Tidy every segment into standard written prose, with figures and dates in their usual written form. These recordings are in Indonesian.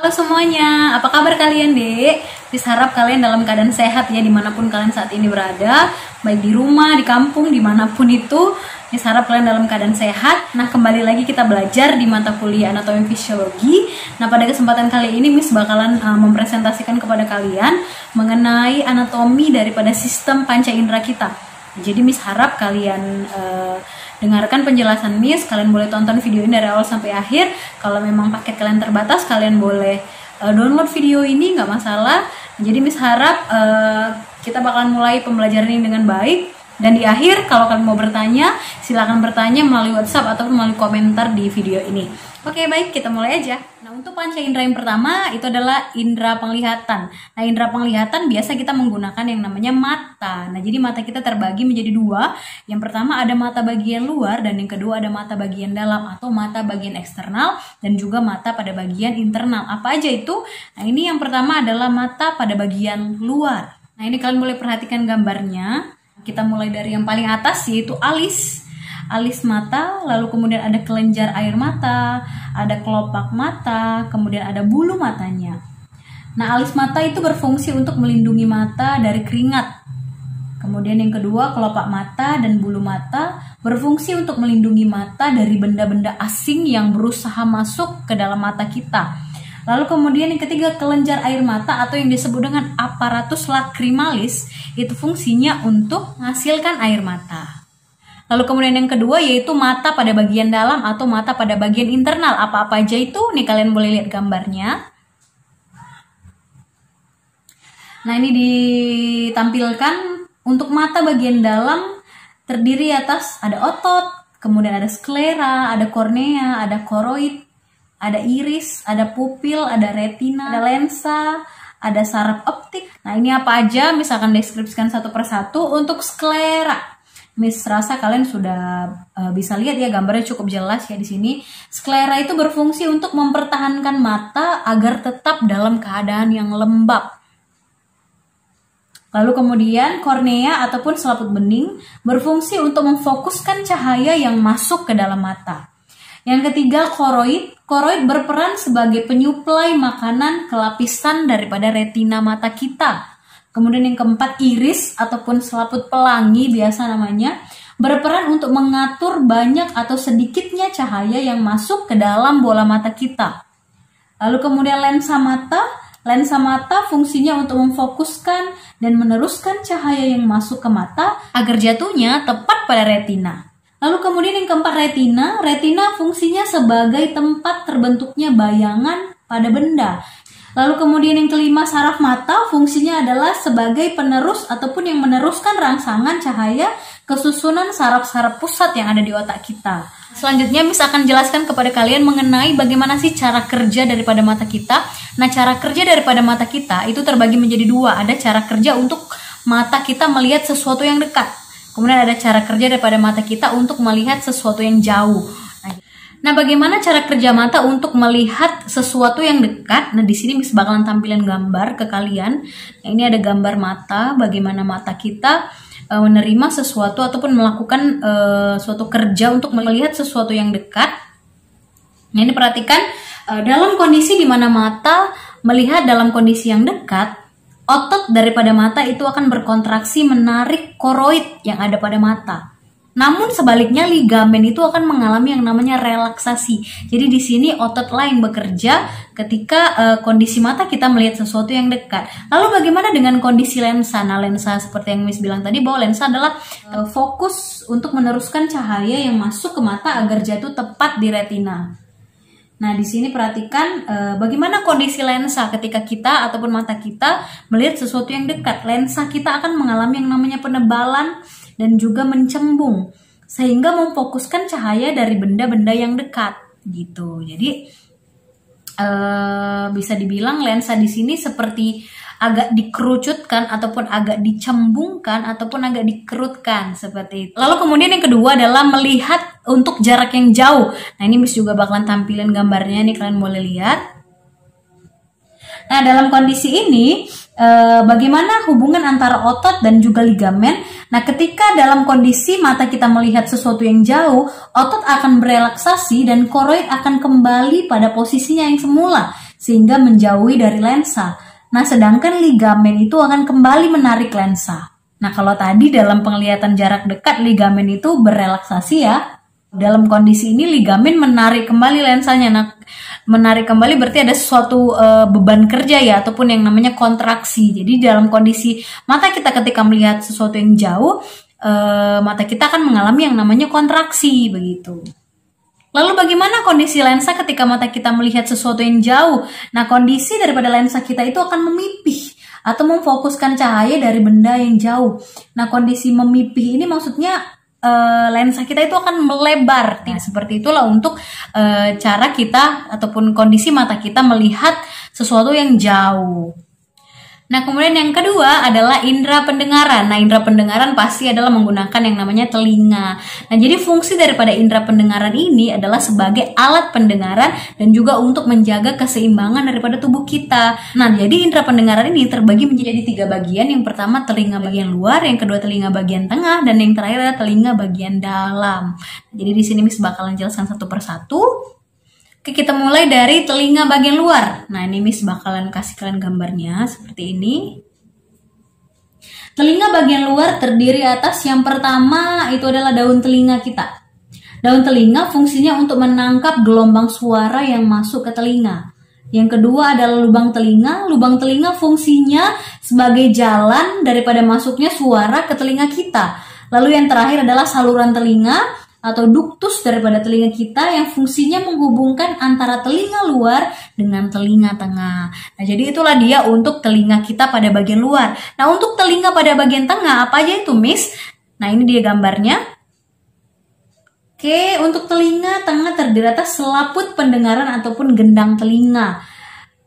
Semuanya, apa kabar kalian dek? Harap kalian dalam keadaan sehat ya dimanapun kalian saat ini berada, baik di rumah, di kampung, dimanapun itu. Harap kalian dalam keadaan sehat. Nah, kembali lagi kita belajar di mata kuliah anatomi fisiologi. Nah, pada kesempatan kali ini Miss bakalan mempresentasikan kepada kalian mengenai anatomi daripada sistem panca indera kita. Jadi Miss harap kalian dengarkan penjelasan Miss, kalian boleh tonton video ini dari awal sampai akhir. Kalau memang paket kalian terbatas, kalian boleh download video ini, nggak masalah. Jadi Miss harap kita bakalan mulai pembelajaran ini dengan baik. Dan di akhir kalau kalian mau bertanya, silakan bertanya melalui WhatsApp ataupun melalui komentar di video ini. Oke, baik, kita mulai aja. Nah, untuk panca indera yang pertama itu adalah indera penglihatan. Nah, indera penglihatan biasa kita menggunakan yang namanya mata. Nah, jadi mata kita terbagi menjadi dua. Yang pertama ada mata bagian luar dan yang kedua ada mata bagian dalam atau mata bagian eksternal dan juga mata pada bagian internal. Apa aja itu? Nah, ini yang pertama adalah mata pada bagian luar. Nah, ini kalian boleh perhatikan gambarnya. Kita mulai dari yang paling atas yaitu alis. Alis mata, lalu kemudian ada kelenjar air mata, ada kelopak mata, kemudian ada bulu matanya. Nah, alis mata itu berfungsi untuk melindungi mata dari keringat. Kemudian yang kedua, kelopak mata dan bulu mata berfungsi untuk melindungi mata dari benda-benda asing yang berusaha masuk ke dalam mata kita. Lalu kemudian yang ketiga, kelenjar air mata atau yang disebut dengan aparatus lacrimalis, itu fungsinya untuk menghasilkan air mata. Lalu kemudian yang kedua yaitu mata pada bagian dalam atau mata pada bagian internal. Apa-apa aja itu? Nih kalian boleh lihat gambarnya. Nah, ini ditampilkan untuk mata bagian dalam terdiri atas ada otot, kemudian ada sklera, ada kornea, ada koroid, ada iris, ada pupil, ada retina, ada lensa, ada saraf optik. Nah, ini apa aja? Misalkan deskripsikan satu persatu. Untuk sklera, Miss rasa kalian sudah bisa lihat ya, gambarnya cukup jelas ya di sini. Sklera itu berfungsi untuk mempertahankan mata agar tetap dalam keadaan yang lembab. Lalu kemudian kornea ataupun selaput bening berfungsi untuk memfokuskan cahaya yang masuk ke dalam mata. Yang ketiga, koroid. Koroid berperan sebagai penyuplai makanan ke lapisan daripada retina mata kita. Kemudian yang keempat, iris ataupun selaput pelangi biasa namanya, berperan untuk mengatur banyak atau sedikitnya cahaya yang masuk ke dalam bola mata kita. Lalu kemudian lensa mata. Lensa mata fungsinya untuk memfokuskan dan meneruskan cahaya yang masuk ke mata agar jatuhnya tepat pada retina. Lalu kemudian yang keempat, retina. Retina fungsinya sebagai tempat terbentuknya bayangan pada benda. Lalu kemudian yang kelima, saraf mata. Fungsinya adalah sebagai penerus ataupun yang meneruskan rangsangan cahaya ke susunan saraf-saraf pusat yang ada di otak kita. Selanjutnya Miss akan jelaskan kepada kalian mengenai bagaimana sih cara kerja daripada mata kita. Nah, cara kerja daripada mata kita itu terbagi menjadi dua. Ada cara kerja untuk mata kita melihat sesuatu yang dekat. Kemudian ada cara kerja daripada mata kita untuk melihat sesuatu yang jauh. Nah, bagaimana cara kerja mata untuk melihat sesuatu yang dekat? Nah, di sini Miss bakalan tampilin gambar ke kalian. Nah, ini ada gambar mata, bagaimana mata kita menerima sesuatu ataupun melakukan suatu kerja untuk melihat sesuatu yang dekat. Nah, ini perhatikan dalam kondisi di mana mata melihat dalam kondisi yang dekat, otot daripada mata itu akan berkontraksi menarik koroid yang ada pada mata. Namun sebaliknya ligamen itu akan mengalami yang namanya relaksasi. Jadi di sini otot lain bekerja ketika kondisi mata kita melihat sesuatu yang dekat. Lalu bagaimana dengan kondisi lensa? Nah, lensa seperti yang Miss bilang tadi bahwa lensa adalah fokus untuk meneruskan cahaya yang masuk ke mata agar jatuh tepat di retina. Nah, di sini perhatikan bagaimana kondisi lensa ketika kita ataupun mata kita melihat sesuatu yang dekat. Lensa kita akan mengalami yang namanya penebalan dan juga mencembung sehingga memfokuskan cahaya dari benda-benda yang dekat gitu. Jadi bisa dibilang lensa di sini seperti agak dikerucutkan ataupun agak dicembungkan ataupun agak dikerutkan seperti itu. Lalu kemudian yang kedua adalah melihat untuk jarak yang jauh. Nah, ini Miss juga bakalan tampilin gambarnya nih, kalian boleh lihat. Nah, dalam kondisi ini bagaimana hubungan antara otot dan juga ligamen? Nah, ketika dalam kondisi mata kita melihat sesuatu yang jauh, otot akan berelaksasi dan koroid akan kembali pada posisinya yang semula sehingga menjauhi dari lensa. Nah, sedangkan ligamen itu akan kembali menarik lensa. Nah, kalau tadi dalam penglihatan jarak dekat ligamen itu berelaksasi ya. Dalam kondisi ini ligamen menarik kembali lensanya. Nah, menarik kembali berarti ada suatu beban kerja ya, ataupun yang namanya kontraksi. Jadi dalam kondisi mata kita ketika melihat sesuatu yang jauh, mata kita akan mengalami yang namanya kontraksi begitu. Lalu bagaimana kondisi lensa ketika mata kita melihat sesuatu yang jauh? Nah, kondisi daripada lensa kita itu akan memipih atau memfokuskan cahaya dari benda yang jauh. Nah, kondisi memipih ini maksudnya lensa kita itu akan melebar. Nah, seperti itulah untuk cara kita ataupun kondisi mata kita melihat sesuatu yang jauh. Nah, kemudian yang kedua adalah indera pendengaran. Nah, indera pendengaran pasti adalah menggunakan yang namanya telinga. Nah, jadi fungsi daripada indera pendengaran ini adalah sebagai alat pendengaran dan juga untuk menjaga keseimbangan daripada tubuh kita. Nah, jadi indera pendengaran ini terbagi menjadi 3 bagian. Yang pertama telinga bagian luar, yang kedua telinga bagian tengah, dan yang terakhir adalah telinga bagian dalam. Jadi di sini Miss bakalan jelaskan satu persatu. Oke, kita mulai dari telinga bagian luar. Nah, ini Miss bakalan kasih kalian gambarnya seperti ini. Telinga bagian luar terdiri atas yang pertama itu adalah daun telinga kita. Daun telinga fungsinya untuk menangkap gelombang suara yang masuk ke telinga. Yang kedua adalah lubang telinga. Lubang telinga fungsinya sebagai jalan daripada masuknya suara ke telinga kita. Lalu yang terakhir adalah saluran telinga atau duktus daripada telinga kita yang fungsinya menghubungkan antara telinga luar dengan telinga tengah. Nah, jadi itulah dia untuk telinga kita pada bagian luar. Nah, untuk telinga pada bagian tengah apa aja itu, Miss? Nah, ini dia gambarnya. Oke, untuk telinga tengah terdiri atas selaput pendengaran ataupun gendang telinga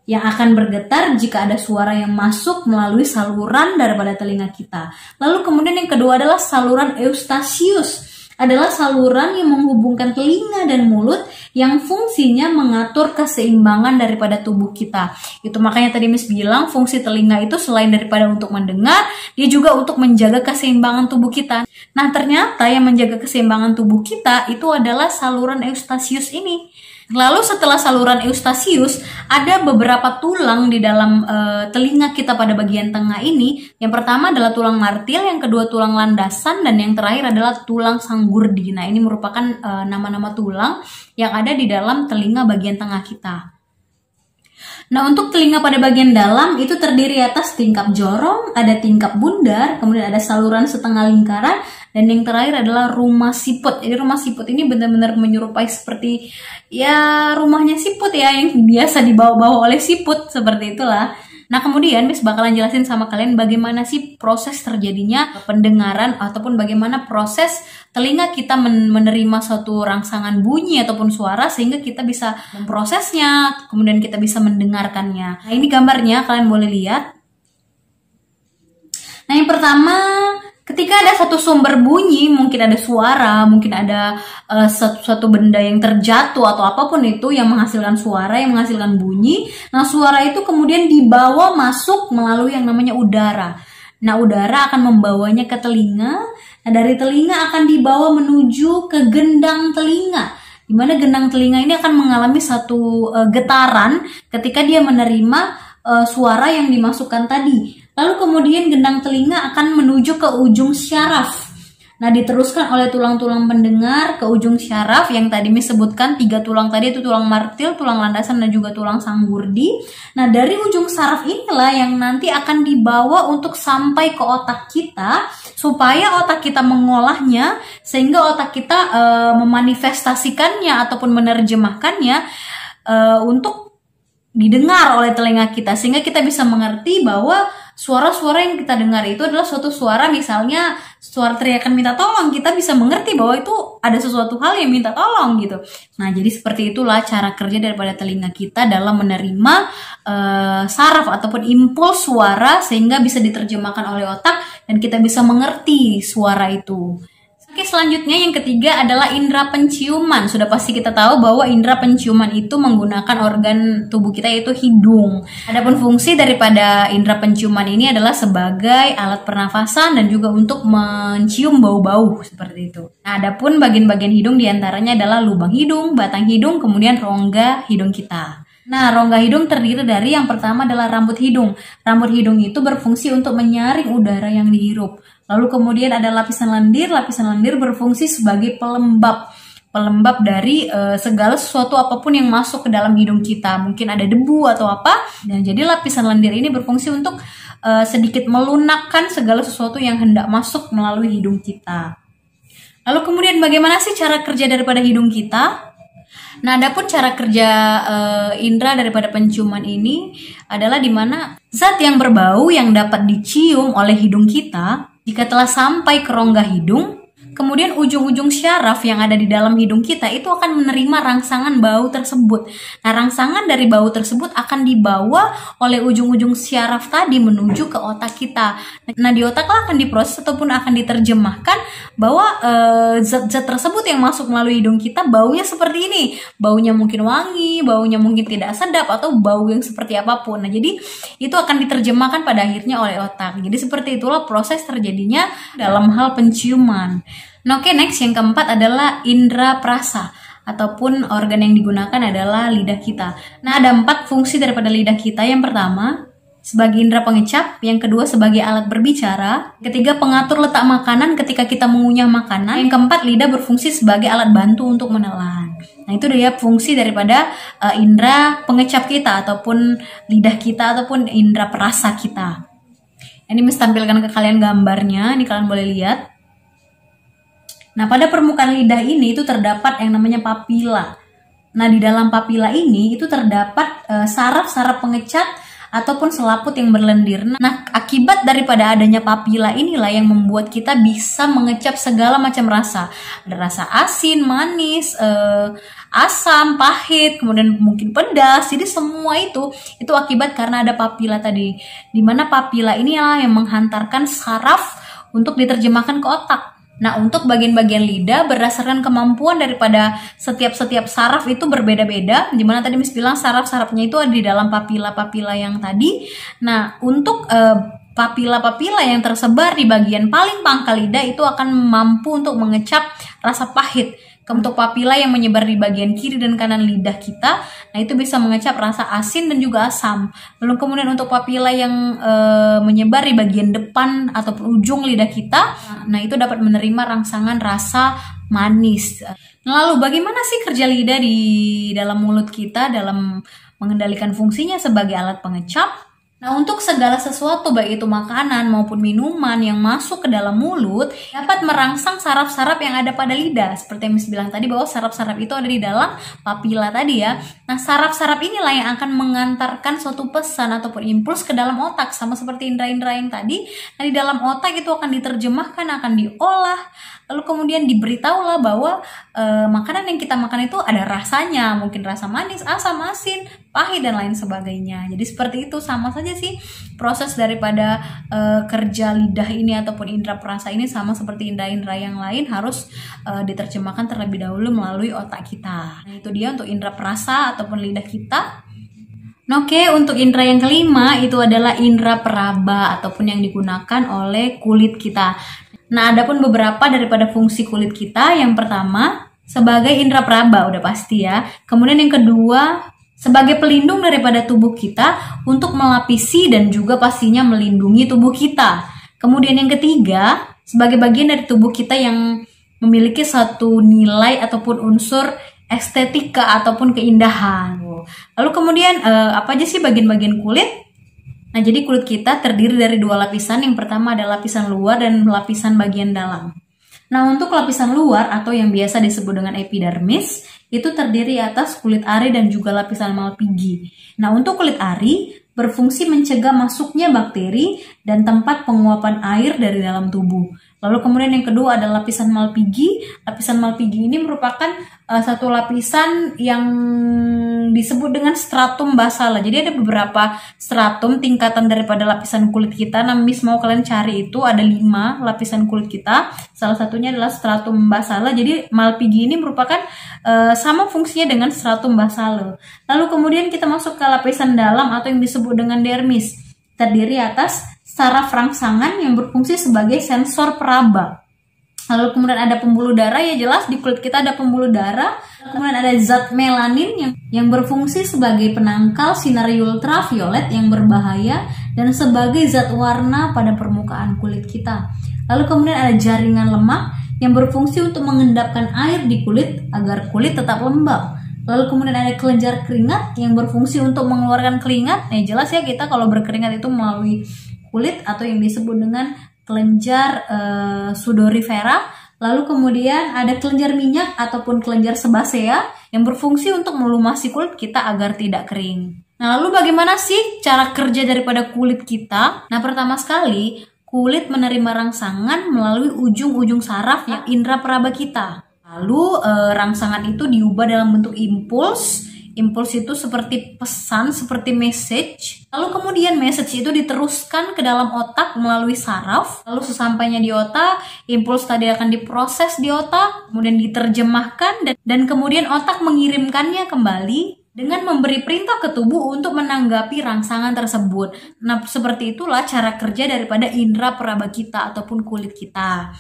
yang akan bergetar jika ada suara yang masuk melalui saluran daripada telinga kita. Lalu kemudian yang kedua adalah saluran eustasius. Adalah saluran yang menghubungkan telinga dan mulut yang fungsinya mengatur keseimbangan daripada tubuh kita. Itu makanya tadi Miss bilang fungsi telinga itu selain daripada untuk mendengar, dia juga untuk menjaga keseimbangan tubuh kita. Nah, ternyata yang menjaga keseimbangan tubuh kita itu adalah saluran eustasius ini. Lalu setelah saluran eustasius, ada beberapa tulang di dalam telinga kita pada bagian tengah ini. Yang pertama adalah tulang martil, yang kedua tulang landasan, dan yang terakhir adalah tulang sanggurdi. Nah, ini merupakan nama-nama tulang yang ada di dalam telinga bagian tengah kita. Nah, untuk telinga pada bagian dalam itu terdiri atas tingkap jorong, ada tingkap bundar, kemudian ada saluran setengah lingkaran, dan yang terakhir adalah rumah siput. Jadi rumah siput ini benar-benar menyerupai seperti ya rumahnya siput ya, yang biasa dibawa-bawa oleh siput, seperti itulah. Nah, kemudian Miss bakalan jelasin sama kalian bagaimana sih proses terjadinya pendengaran ataupun bagaimana proses telinga kita menerima suatu rangsangan bunyi ataupun suara sehingga kita bisa memprosesnya, kemudian kita bisa mendengarkannya. Nah, ini gambarnya kalian boleh lihat. Nah, yang pertama, ketika ada satu sumber bunyi, mungkin ada suara, mungkin ada suatu benda yang terjatuh atau apapun itu yang menghasilkan suara, yang menghasilkan bunyi. Nah, suara itu kemudian dibawa masuk melalui yang namanya udara. Nah, udara akan membawanya ke telinga. Nah, dari telinga akan dibawa menuju ke gendang telinga. Di mana gendang telinga ini akan mengalami satu getaran ketika dia menerima suara yang dimasukkan tadi. Lalu kemudian gendang telinga akan menuju ke ujung syaraf. Nah, diteruskan oleh tulang-tulang pendengar ke ujung syaraf yang tadi Miss sebutkan 3 tulang tadi, itu tulang martil, tulang landasan, dan juga tulang sanggurdi. Nah, dari ujung syaraf inilah yang nanti akan dibawa untuk sampai ke otak kita supaya otak kita mengolahnya sehingga otak kita memanifestasikannya ataupun menerjemahkannya untuk didengar oleh telinga kita sehingga kita bisa mengerti bahwa suara-suara yang kita dengar itu adalah suatu suara, misalnya suara teriakan minta tolong, kita bisa mengerti bahwa itu ada sesuatu hal yang minta tolong gitu. Nah, jadi seperti itulah cara kerja daripada telinga kita dalam menerima saraf ataupun impuls suara sehingga bisa diterjemahkan oleh otak dan kita bisa mengerti suara itu. Oke, selanjutnya yang ketiga adalah indera penciuman. Sudah pasti kita tahu bahwa indera penciuman itu menggunakan organ tubuh kita yaitu hidung. Adapun fungsi daripada indera penciuman ini adalah sebagai alat pernafasan dan juga untuk mencium bau-bau seperti itu. Nah, adapun bagian-bagian hidung diantaranya adalah lubang hidung, batang hidung, kemudian rongga hidung kita. Nah, rongga hidung terdiri dari yang pertama adalah rambut hidung. Rambut hidung itu berfungsi untuk menyaring udara yang dihirup. Lalu kemudian ada lapisan lendir. Lapisan lendir berfungsi sebagai pelembab dari segala sesuatu apapun yang masuk ke dalam hidung kita. Mungkin ada debu atau apa. Nah, jadi lapisan lendir ini berfungsi untuk sedikit melunakkan segala sesuatu yang hendak masuk melalui hidung kita. Lalu kemudian bagaimana sih cara kerja daripada hidung kita? Nah, adapun cara kerja indera daripada penciuman ini adalah di mana zat yang berbau yang dapat dicium oleh hidung kita jika telah sampai ke rongga hidung, kemudian ujung-ujung syaraf yang ada di dalam hidung kita itu akan menerima rangsangan bau tersebut. Nah, rangsangan dari bau tersebut akan dibawa oleh ujung-ujung syaraf tadi menuju ke otak kita. Nah, di otak akan diproses ataupun akan diterjemahkan bahwa zat-zat tersebut yang masuk melalui hidung kita baunya seperti ini. Baunya mungkin wangi, baunya mungkin tidak sedap, atau bau yang seperti apapun. Nah, jadi itu akan diterjemahkan pada akhirnya oleh otak. Jadi seperti itulah proses terjadinya dalam hal penciuman. Nah, oke, next yang keempat adalah indera perasa ataupun organ yang digunakan adalah lidah kita. Nah, ada 4 fungsi daripada lidah kita. Yang pertama, sebagai indera pengecap, yang kedua sebagai alat berbicara, ketiga pengatur letak makanan ketika kita mengunyah makanan, yang keempat lidah berfungsi sebagai alat bantu untuk menelan. Nah, itu dia fungsi daripada indera pengecap kita ataupun lidah kita ataupun indera perasa kita. Ini Miss tampilkan ke kalian gambarnya, ini kalian boleh lihat. Nah, pada permukaan lidah ini itu terdapat yang namanya papila. Nah, di dalam papila ini itu terdapat saraf-saraf pengecat ataupun selaput yang berlendir. Nah, akibat daripada adanya papila inilah yang membuat kita bisa mengecap segala macam rasa. Ada rasa asin, manis, asam, pahit, kemudian mungkin pedas. Jadi semua itu akibat karena ada papila tadi. Di mana papila inilah yang menghantarkan saraf untuk diterjemahkan ke otak. Nah, untuk bagian-bagian lidah berdasarkan kemampuan daripada setiap saraf itu berbeda-beda. Dimana tadi Miss bilang saraf-sarafnya itu ada di dalam papila-papila yang tadi. Nah, untuk papila-papila yang tersebar di bagian paling pangkal lidah itu akan mampu untuk mengecap rasa pahit. Untuk papila yang menyebar di bagian kiri dan kanan lidah kita, nah itu bisa mengecap rasa asin dan juga asam. Lalu kemudian untuk papila yang menyebar di bagian depan ataupun ujung lidah kita, nah itu dapat menerima rangsangan rasa manis. Nah, lalu bagaimana sih kerja lidah di dalam mulut kita dalam mengendalikan fungsinya sebagai alat pengecap? Nah, untuk segala sesuatu baik itu makanan maupun minuman yang masuk ke dalam mulut dapat merangsang saraf-saraf yang ada pada lidah. Seperti yang Miss bilang tadi bahwa saraf-saraf itu ada di dalam papila tadi ya. Nah, saraf-saraf inilah yang akan mengantarkan suatu pesan ataupun impuls ke dalam otak, sama seperti indera-indera yang tadi. Nah, di dalam otak itu akan diterjemahkan, akan diolah, lalu kemudian diberitahulah bahwa makanan yang kita makan itu ada rasanya, mungkin rasa manis, asam, asin, pahit dan lain sebagainya. Jadi seperti itu, sama saja sih proses daripada kerja lidah ini ataupun indera perasa ini sama seperti indera-indera yang lain, harus diterjemahkan terlebih dahulu melalui otak kita. Nah, itu dia untuk indera perasa ataupun lidah kita. Nah, oke, untuk indera yang kelima itu adalah indera peraba ataupun yang digunakan oleh kulit kita. Nah, adapun beberapa daripada fungsi kulit kita, yang pertama sebagai indera peraba, udah pasti ya. Kemudian yang kedua sebagai pelindung daripada tubuh kita untuk melapisi dan juga pastinya melindungi tubuh kita. Kemudian yang ketiga sebagai bagian dari tubuh kita yang memiliki satu nilai ataupun unsur estetika ataupun keindahan. Lalu kemudian apa aja sih bagian-bagian kulit? Nah, jadi kulit kita terdiri dari 2 lapisan. Yang pertama adalah lapisan luar dan lapisan bagian dalam. Nah, untuk lapisan luar atau yang biasa disebut dengan epidermis, itu terdiri atas kulit ari dan juga lapisan malpighi. Nah, untuk kulit ari berfungsi mencegah masuknya bakteri dan tempat penguapan air dari dalam tubuh. Lalu kemudian yang kedua ada lapisan Malpighi. Lapisan Malpighi ini merupakan satu lapisan yang disebut dengan stratum basale. Jadi ada beberapa stratum tingkatan daripada lapisan kulit kita. Nah, Miss mau kalian cari itu ada 5 lapisan kulit kita. Salah satunya adalah stratum basale. Jadi Malpighi ini merupakan sama fungsinya dengan stratum basale. Lalu kemudian kita masuk ke lapisan dalam atau yang disebut dengan dermis. Terdiri atas saraf rangsangan yang berfungsi sebagai sensor peraba. Lalu kemudian ada pembuluh darah, ya jelas di kulit kita ada pembuluh darah. Kemudian ada zat melanin yang berfungsi sebagai penangkal sinar ultraviolet yang berbahaya dan sebagai zat warna pada permukaan kulit kita. Lalu kemudian ada jaringan lemak yang berfungsi untuk mengendapkan air di kulit agar kulit tetap lembab. Lalu kemudian ada kelenjar keringat yang berfungsi untuk mengeluarkan keringat. Nah, jelas ya kita kalau berkeringat itu melalui kulit atau yang disebut dengan kelenjar sudorifera. Lalu kemudian ada kelenjar minyak ataupun kelenjar sebasea yang berfungsi untuk melumasi kulit kita agar tidak kering. Nah, lalu bagaimana sih cara kerja daripada kulit kita? Nah, pertama sekali kulit menerima rangsangan melalui ujung-ujung saraf yang indera peraba kita. Lalu rangsangan itu diubah dalam bentuk impuls. Impuls itu seperti pesan, seperti message. Lalu kemudian message itu diteruskan ke dalam otak melalui saraf. Lalu sesampainya di otak, impuls tadi akan diproses di otak, kemudian diterjemahkan dan kemudian otak mengirimkannya kembali dengan memberi perintah ke tubuh untuk menanggapi rangsangan tersebut. Nah, seperti itulah cara kerja daripada indera peraba kita ataupun kulit kita.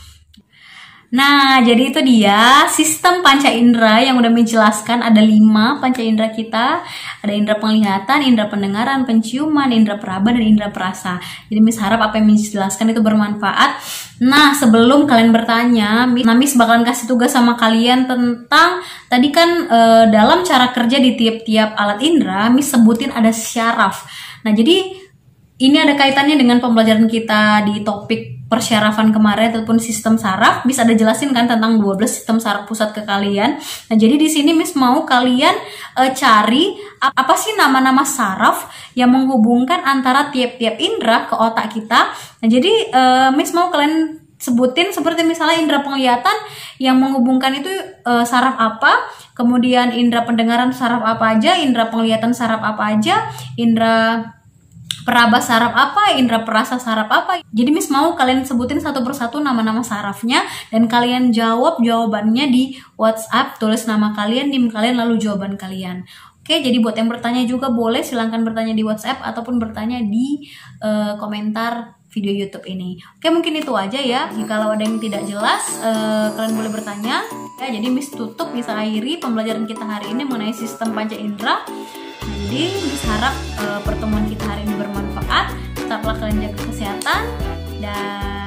Nah, jadi itu dia sistem panca indera yang udah menjelaskan ada 5 panca indera kita. Ada indera penglihatan, indera pendengaran, penciuman, indera peraba, dan indera perasa. Jadi Miss harap apa yang Miss jelaskan itu bermanfaat. Nah, sebelum kalian bertanya, Miss bakalan kasih tugas sama kalian tentang tadi kan dalam cara kerja di tiap-tiap alat indera, Miss sebutin ada syaraf. Nah, jadi ini ada kaitannya dengan pembelajaran kita di topik persyarafan kemarin ataupun sistem saraf. Miss ada jelasin kan tentang 12 sistem saraf pusat ke kalian. Nah, jadi di sini Miss mau kalian cari apa sih nama-nama saraf yang menghubungkan antara tiap-tiap indera ke otak kita. Nah, jadi Miss mau kalian sebutin seperti misalnya indera penglihatan yang menghubungkan itu saraf apa, kemudian indera pendengaran saraf apa aja, indera penglihatan saraf apa aja, indera peraba saraf apa, indera perasa saraf apa. Jadi Miss mau kalian sebutin satu persatu nama-nama sarafnya dan kalian jawab jawabannya di WhatsApp. Tulis nama kalian, NIM kalian, lalu jawaban kalian. Oke, jadi buat yang bertanya juga boleh silahkan bertanya di WhatsApp ataupun bertanya di komentar video YouTube ini. Oke, mungkin itu aja ya. Jikalau ada yang tidak jelas, kalian boleh bertanya. Ya, jadi Miss tutup, bisa akhiri pembelajaran kita hari ini mengenai sistem panca indera. Jadi Miss harap pertemuan kita hari ini bermanfaat. Tetaplah kalian jaga kesehatan dan